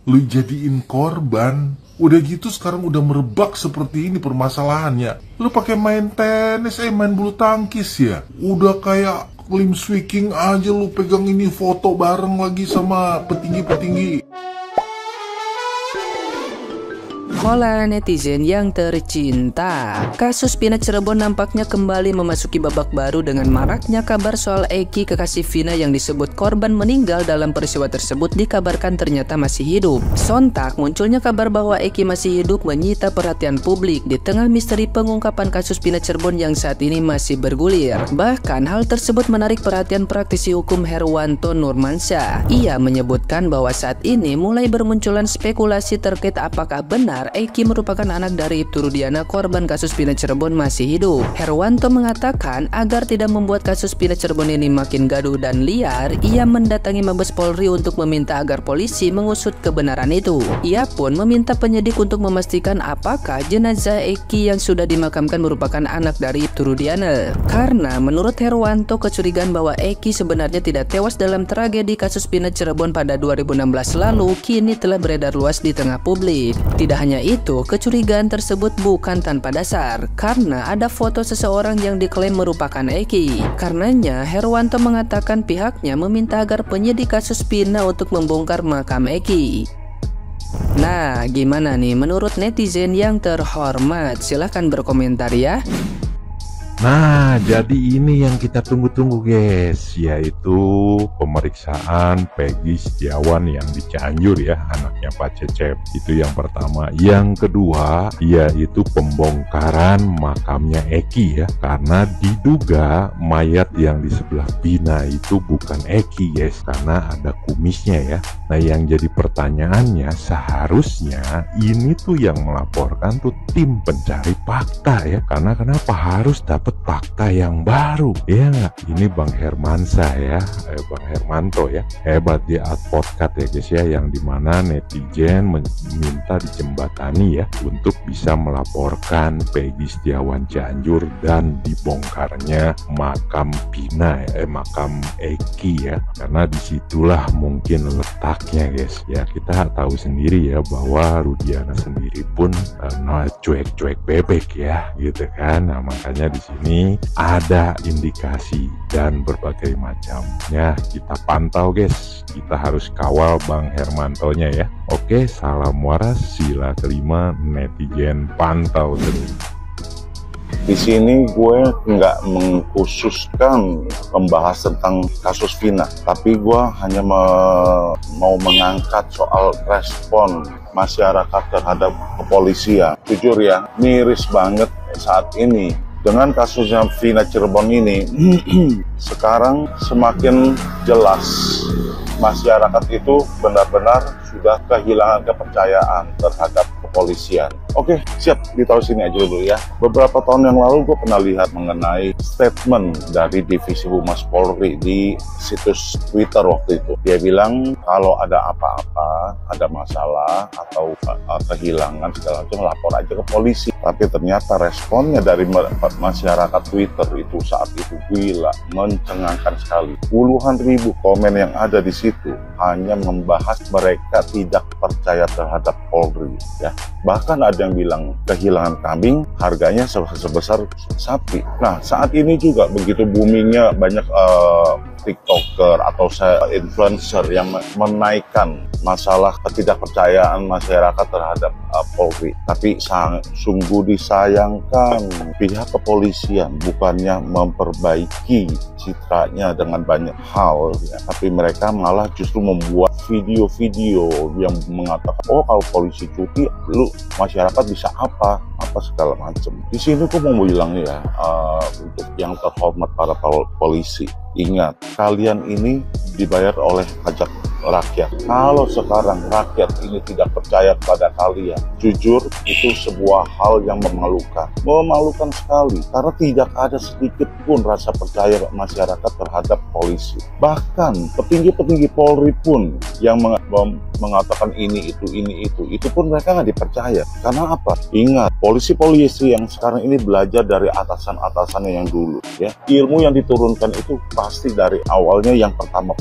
lu jadiin korban. Udah gitu sekarang udah merebak seperti ini permasalahannya. Lu pakai main tenis, main bulu tangkis ya. Udah kayak Lim Swicking aja lu pegang ini foto bareng lagi sama petinggi-petinggi. Hola netizen yang tercinta, kasus Vina Cirebon nampaknya kembali memasuki babak baru dengan maraknya kabar soal Eki kekasih Vina yang disebut korban meninggal dalam peristiwa tersebut dikabarkan ternyata masih hidup. Sontak munculnya kabar bahwa Eki masih hidup menyita perhatian publik di tengah misteri pengungkapan kasus Vina Cirebon yang saat ini masih bergulir. Bahkan hal tersebut menarik perhatian praktisi hukum Herwanto Nurmansyah. Ia menyebutkan bahwa saat ini mulai bermunculan spekulasi terkait apakah benar Eki merupakan anak dari Ibtu Rudiana, korban kasus Vina Cirebon masih hidup. Herwanto mengatakan agar tidak membuat kasus Vina Cirebon ini makin gaduh dan liar, ia mendatangi Mabes Polri untuk meminta agar polisi mengusut kebenaran itu. Ia pun meminta penyidik untuk memastikan apakah jenazah Eki yang sudah dimakamkan merupakan anak dari Ibtu Rudiana. Karena menurut Herwanto kecurigaan bahwa Eki sebenarnya tidak tewas dalam tragedi kasus Vina Cirebon pada 2016 lalu kini telah beredar luas di tengah publik. Tidak hanya itu, kecurigaan tersebut bukan tanpa dasar karena ada foto seseorang yang diklaim merupakan Eki. Karenanya, Herwanto mengatakan pihaknya meminta agar penyidik kasus Vina untuk membongkar makam Eki. Nah, gimana nih menurut netizen yang terhormat? Silahkan berkomentar ya. Nah, jadi ini yang kita tunggu-tunggu guys, yaitu pemeriksaan Peggy Setiawan yang di Cianjur ya, anaknya Pak Cecep. Itu yang pertama. Yang kedua, yaitu pembongkaran makamnya Eki ya, karena diduga mayat yang di sebelah Vina itu bukan Eki guys, karena ada kumisnya ya. Nah, yang jadi pertanyaannya seharusnya ini tuh yang melaporkan tuh tim pencari fakta ya, karena kenapa harus dapat fakta yang baru ya nggak? Ini Bang Hermansyah ya, Bang Hermanto ya, hebat dia advokat ya guys ya, yang dimana netizen meminta dijembatani ya untuk bisa melaporkan Peggy Setiawan Cianjur dan dibongkarnya makam Vina makam Eki ya, karena disitulah mungkin letaknya guys ya. Kita tahu sendiri ya bahwa Rudiana sendiri pun cuek-cuek bebek ya gitu kan. Nah, makanya di sini ada indikasi dan berbagai macamnya kita pantau guys. Kita harus kawal Bang Hermantonya ya. Oke, salam waras, sila kelima netizen pantau terus. Di sini gue nggak mengkhususkan membahas tentang kasus Vina, tapi gue hanya mau mengangkat soal respon masyarakat terhadap kepolisian. Jujur ya, miris banget saat ini. Dengan kasusnya Vina Cirebon ini, sekarang semakin jelas masyarakat itu benar-benar sudah kehilangan kepercayaan terhadap kepolisian. Oke, siap, ditaruh sini aja dulu ya. Beberapa tahun yang lalu gue pernah lihat mengenai statement dari Divisi Humas Polri di situs Twitter waktu itu. Dia bilang kalau ada apa-apa, ada masalah atau kehilangan segala macam, lapor aja ke polisi. Tapi ternyata responnya dari masyarakat Twitter itu saat itu gila, mencengangkan sekali. Puluhan ribu komen yang ada di situ hanya membahas mereka tidak percaya terhadap Polri ya. Bahkan ada yang bilang kehilangan kambing harganya sebesar sapi. Nah, saat ini juga begitu boomingnya banyak TikToker atau influencer yang menaikkan masalah ketidakpercayaan masyarakat terhadap Polri. Tapi sungguh disayangkan pihak kepolisian bukannya memperbaiki citranya dengan banyak hal ya, tapi mereka malah justru membuat video-video yang mengatakan, oh kalau polisi cuti, lu masyarakat bisa apa segala macam. Di sini aku mau bilang ya, untuk yang terhormat para polisi, ingat kalian ini dibayar oleh pajak rakyat. Kalau sekarang rakyat ini tidak percaya kepada kalian, jujur itu sebuah hal yang memalukan sekali, karena tidak ada sedikit pun rasa percaya masyarakat terhadap polisi. Bahkan petinggi-petinggi Polri pun yang mengatakan ini itu pun mereka nggak dipercaya. Karena apa? Ingat, polisi-polisi yang sekarang ini belajar dari atasan-atasannya yang dulu, ya. Ilmu yang diturunkan itu pasti dari awalnya yang pertama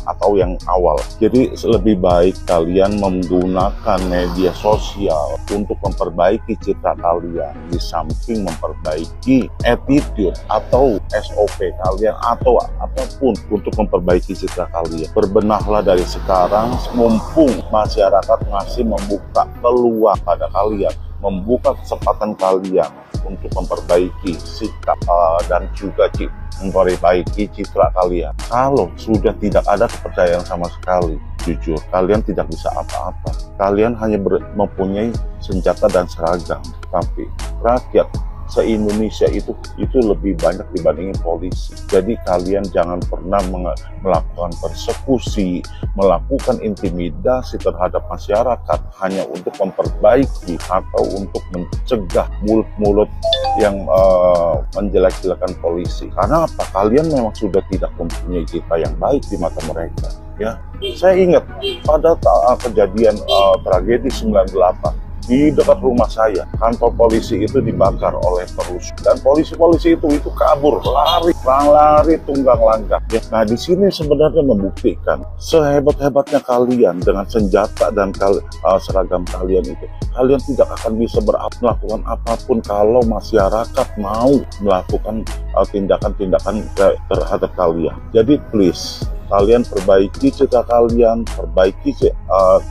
atau yang awal. Jadi lebih baik kalian menggunakan media sosial untuk memperbaiki citra kalian, di samping memperbaiki attitude atau SOP kalian atau apapun untuk memperbaiki citra kalian. Berbenahlah dari sekarang, mumpung masyarakat masih membuka peluang pada kalian, membuka kesempatan kalian untuk memperbaiki sikap dan juga memperbaiki citra kalian. Kalau sudah tidak ada kepercayaan sama sekali, jujur, kalian tidak bisa apa-apa. Kalian hanya mempunyai senjata dan seragam, tapi rakyat se-Indonesia itu lebih banyak dibandingin polisi. Jadi kalian jangan pernah melakukan persekusi, melakukan intimidasi terhadap masyarakat hanya untuk memperbaiki atau untuk mencegah mulut-mulut yang menjelek-jelekan polisi. Karena apa? Kalian memang sudah tidak mempunyai citra yang baik di mata mereka. Ya, saya ingat pada kejadian tragedi 98. Di dekat rumah saya, kantor polisi itu dibakar oleh perusuh, dan polisi-polisi itu kabur, lari tunggang langgang. Ya, nah di sini sebenarnya membuktikan sehebat-hebatnya kalian dengan senjata dan seragam kalian itu, kalian tidak akan bisa melakukan apapun kalau masyarakat mau melakukan tindakan-tindakan terhadap kalian. Jadi please, kalian perbaiki citra kalian, perbaiki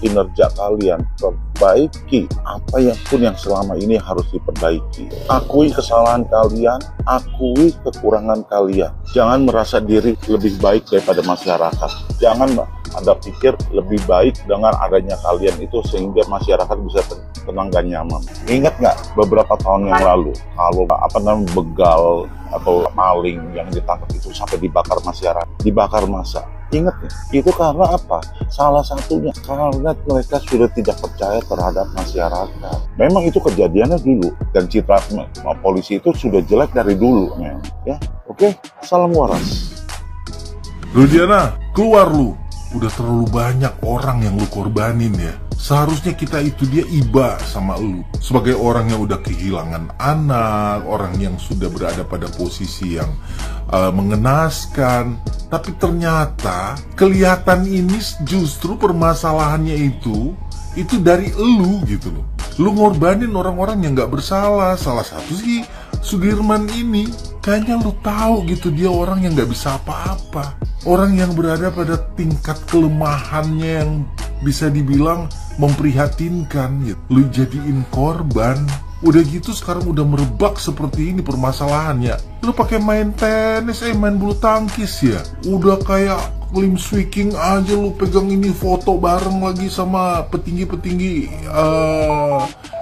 kinerja kalian, perbaiki apa yang pun yang selama ini harus diperbaiki. Akui kesalahan kalian, akui kekurangan kalian. Jangan merasa diri lebih baik daripada masyarakat. Jangan Anda pikir lebih baik dengan adanya kalian itu sehingga masyarakat bisa tenang dan nyaman. Ingat nggak beberapa tahun yang lalu, kalau begal atau maling yang ditangkap itu sampai dibakar masyarakat, dibakar massa. Ingat nih, itu karena apa? Salah satunya karena mereka sudah tidak percaya terhadap masyarakat. Memang itu kejadiannya dulu, dan citra polisi itu sudah jelek dari dulu, ya. Oke, salam waras. Rudiana, keluar lu. Udah terlalu banyak orang yang lu korbanin ya. Seharusnya kita itu dia iba sama lu. Sebagai orang yang udah kehilangan anak, orang yang sudah berada pada posisi yang mengenaskan. Tapi ternyata kelihatan ini justru permasalahannya itu dari elu gitu loh. Lu ngorbanin orang-orang yang gak bersalah. Salah satu sih Sudirman ini. Kayaknya lu tahu gitu dia orang yang gak bisa apa-apa. Orang yang berada pada tingkat kelemahannya yang bisa dibilang memprihatinkan gitu. Lu jadiin korban. Udah gitu sekarang udah merebak seperti ini permasalahannya. Lu pakai main tenis, main bulu tangkis ya. Udah kayak Lim Swicking aja lu pegang ini foto bareng lagi sama petinggi-petinggi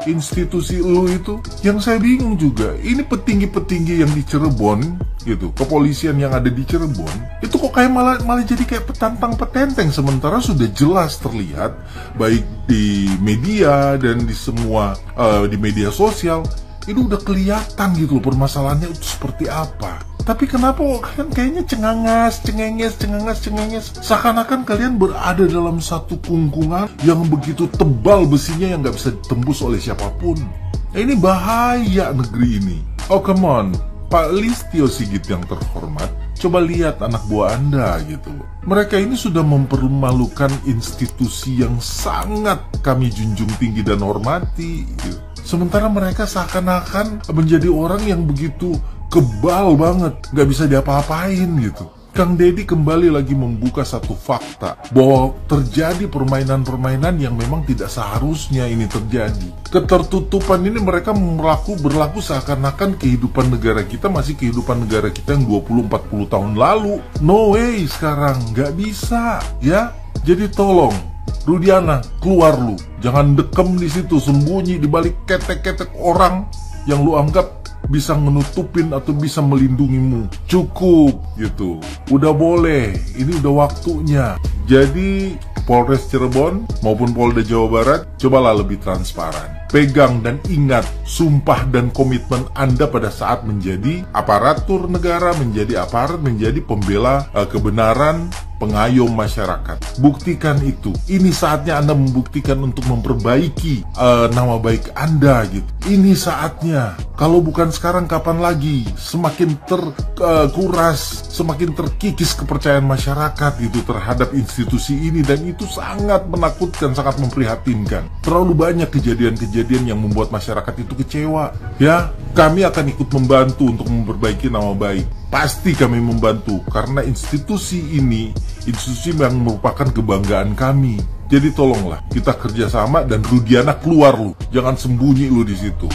institusi lu itu. Yang saya bingung juga, ini petinggi-petinggi yang di Cirebon gitu, kepolisian yang ada di Cirebon, itu kok kayak malah jadi kayak petantang petenteng, sementara sudah jelas terlihat baik di media dan di semua di media sosial, itu udah kelihatan gitu loh permasalahannya itu seperti apa. Tapi kenapa kalian kayaknya cengenges, seakan-akan kalian berada dalam satu kungkungan yang begitu tebal besinya yang gak bisa ditembus oleh siapapun. Nah, ini bahaya negeri ini. Oh come on, Pak Listio Sigit yang terhormat, coba lihat anak buah Anda gitu. Mereka ini sudah mempermalukan institusi yang sangat kami junjung tinggi dan hormati gitu. Sementara mereka seakan-akan menjadi orang yang begitu kebal banget, gak bisa diapa-apain gitu. Kang Deddy kembali lagi membuka satu fakta bahwa terjadi permainan-permainan yang memang tidak seharusnya ini terjadi. Ketertutupan ini mereka berlaku seakan-akan kehidupan negara kita masih kehidupan negara kita yang 20-40 tahun lalu. No way sekarang, gak bisa ya. Jadi tolong Rudiana, keluar lu. Jangan dekem di situ, sembunyi di balik ketek-ketek orang yang lu anggap bisa menutupin atau bisa melindungimu. Cukup gitu. Udah boleh, ini udah waktunya. Jadi Polres Cirebon maupun Polda Jawa Barat, cobalah lebih transparan. Pegang dan ingat sumpah dan komitmen Anda pada saat menjadi aparatur negara, menjadi aparat, menjadi pembela kebenaran pengayom masyarakat. Buktikan itu. Ini saatnya Anda membuktikan untuk memperbaiki nama baik Anda gitu. Ini saatnya. Kalau bukan sekarang kapan lagi? Semakin terkuras, semakin terkikis kepercayaan masyarakat gitu terhadap institusi ini, dan itu sangat menakutkan, sangat memprihatinkan. Terlalu banyak kejadian-kejadian yang membuat masyarakat itu kecewa. Ya, kami akan ikut membantu untuk memperbaiki nama baik. Pasti kami membantu karena institusi ini institusi yang merupakan kebanggaan kami. Jadi tolonglah kita kerjasama, dan Rudiana keluar lu, jangan sembunyi lu di situ.